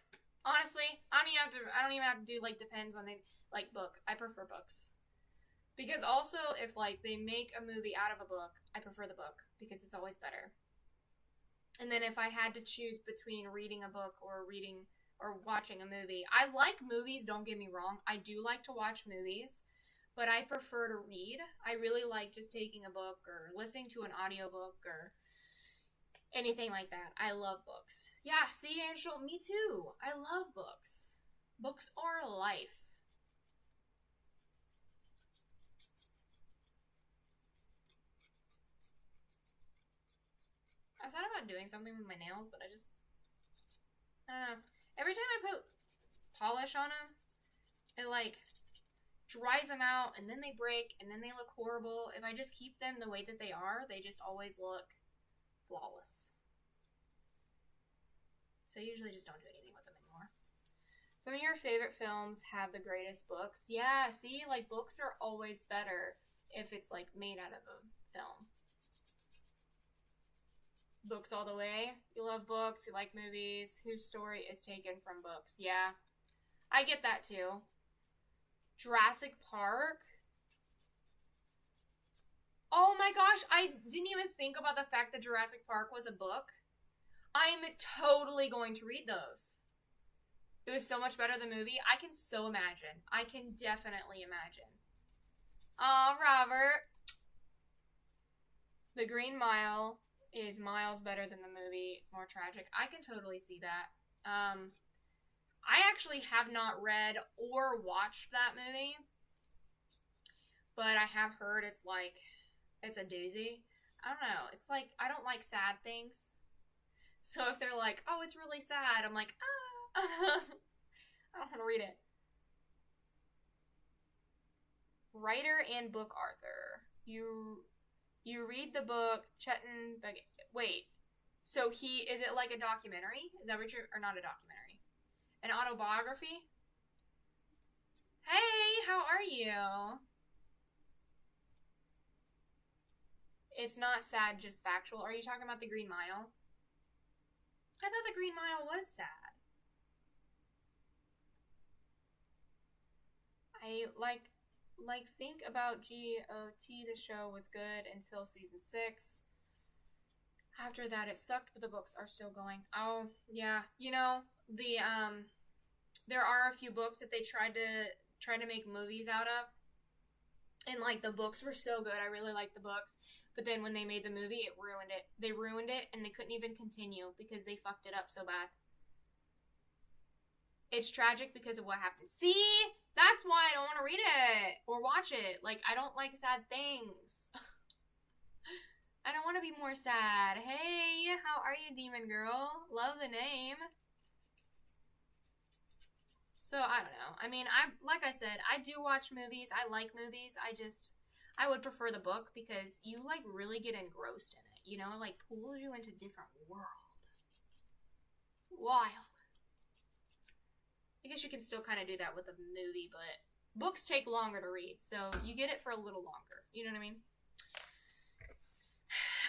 S1: Honestly, I don't even have to do like depends on it. Like book. I prefer books. Because also if like they make a movie out of a book, I prefer the book because it's always better. And then if I had to choose between reading a book or watching a movie, I like movies, don't get me wrong. I do like to watch movies, but I prefer to read. I really like just taking a book or listening to an audiobook or anything like that. I love books. Yeah, see, Angel, me too. I love books. Books are life. I thought about doing something with my nails, but I don't know. Every time I put polish on them, it like dries them out and then they break and then they look horrible. If I just keep them the way that they are, they just always look flawless. So I usually just don't do anything with them anymore. Some of your favorite films have the greatest books. Yeah, see, like books are always better if it's like made out of a film. Books all the way. You love books, you like movies. Whose story is taken from books? Yeah. I get that too. Jurassic Park. Oh my gosh, I didn't even think about the fact that Jurassic Park was a book. I'm totally going to read those. It was so much better than the movie. I can so imagine. I can definitely imagine. Aw, Robert. The Green Mile is miles better than the movie. It's more tragic. I can totally see that. I actually have not read or watched that movie, but I have heard it's a doozy. I don't know. It's like, I don't like sad things. So if they're like, oh, it's really sad, I'm like, ah. I don't want to read it. Writer and book author. You read the book, Chetan. Wait. So is it like a documentary? Is that what or not a documentary? An autobiography? Hey, how are you? It's not sad, just factual. Are you talking about the Green Mile? I thought the Green Mile was sad. I think about GOT. The show was good until season 6. After that, it sucked, but the books are still going. Oh yeah, you know there are a few books that they tried to make movies out of, and like the books were so good. I really liked the books, but then when they made the movie, it ruined it. They ruined it, and they couldn't even continue because they fucked it up so bad. It's tragic because of what happened. See? That's why I don't want to read it or watch it. Like, I don't like sad things. I don't want to be more sad. Hey, how are you, Demon Girl? Love the name. So, I don't know. I mean, like I said, I do watch movies. I like movies. I would prefer the book because you, like, really get engrossed in it. You know? It, like, pulls you into a different world. Wild. I guess you can still kind of do that with a movie, but books take longer to read, so you get it for a little longer. You know what I mean?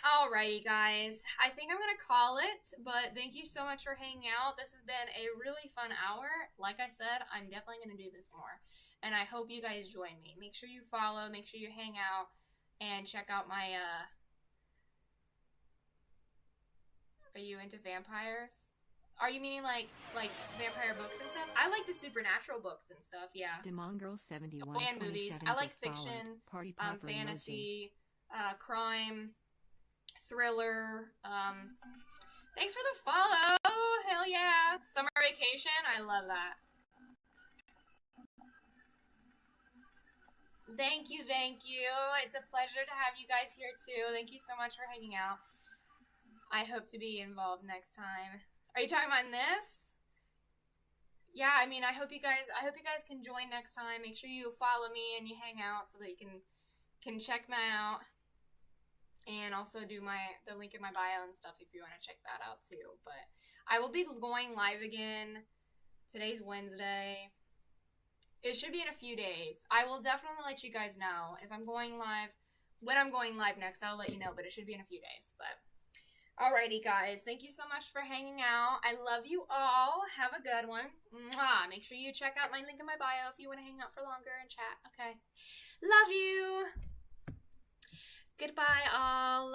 S1: Alrighty, guys. I think I'm going to call it, but thank you so much for hanging out. This has been a really fun hour. Like I said, I'm definitely going to do this more. And I hope you guys join me. Make sure you follow, make sure you hang out, and check out my, Are you into vampires? Are you meaning like vampire books and stuff? I like the supernatural books and stuff, yeah.
S2: Demongirl71
S1: And movies. I like fiction, fantasy, crime, thriller. Thanks for the follow. Hell yeah. Summer vacation. I love that. Thank you, thank you. It's a pleasure to have you guys here too. Thank you so much for hanging out. I hope to be involved next time. Are you talking about this? Yeah, I mean, I hope you guys can join next time. Make sure you follow me and you hang out so that you can check me out. And also do the link in my bio and stuff if you want to check that out too. But I will be going live again. Today's Wednesday. It should be in a few days. I will definitely let you guys know if I'm going live. When I'm going live next, I'll let you know, but it should be in a few days. But alrighty, guys. Thank you so much for hanging out. I love you all. Have a good one. Mwah. Make sure you check out my link in my bio if you want to hang out for longer and chat. Okay. Love you. Goodbye, all.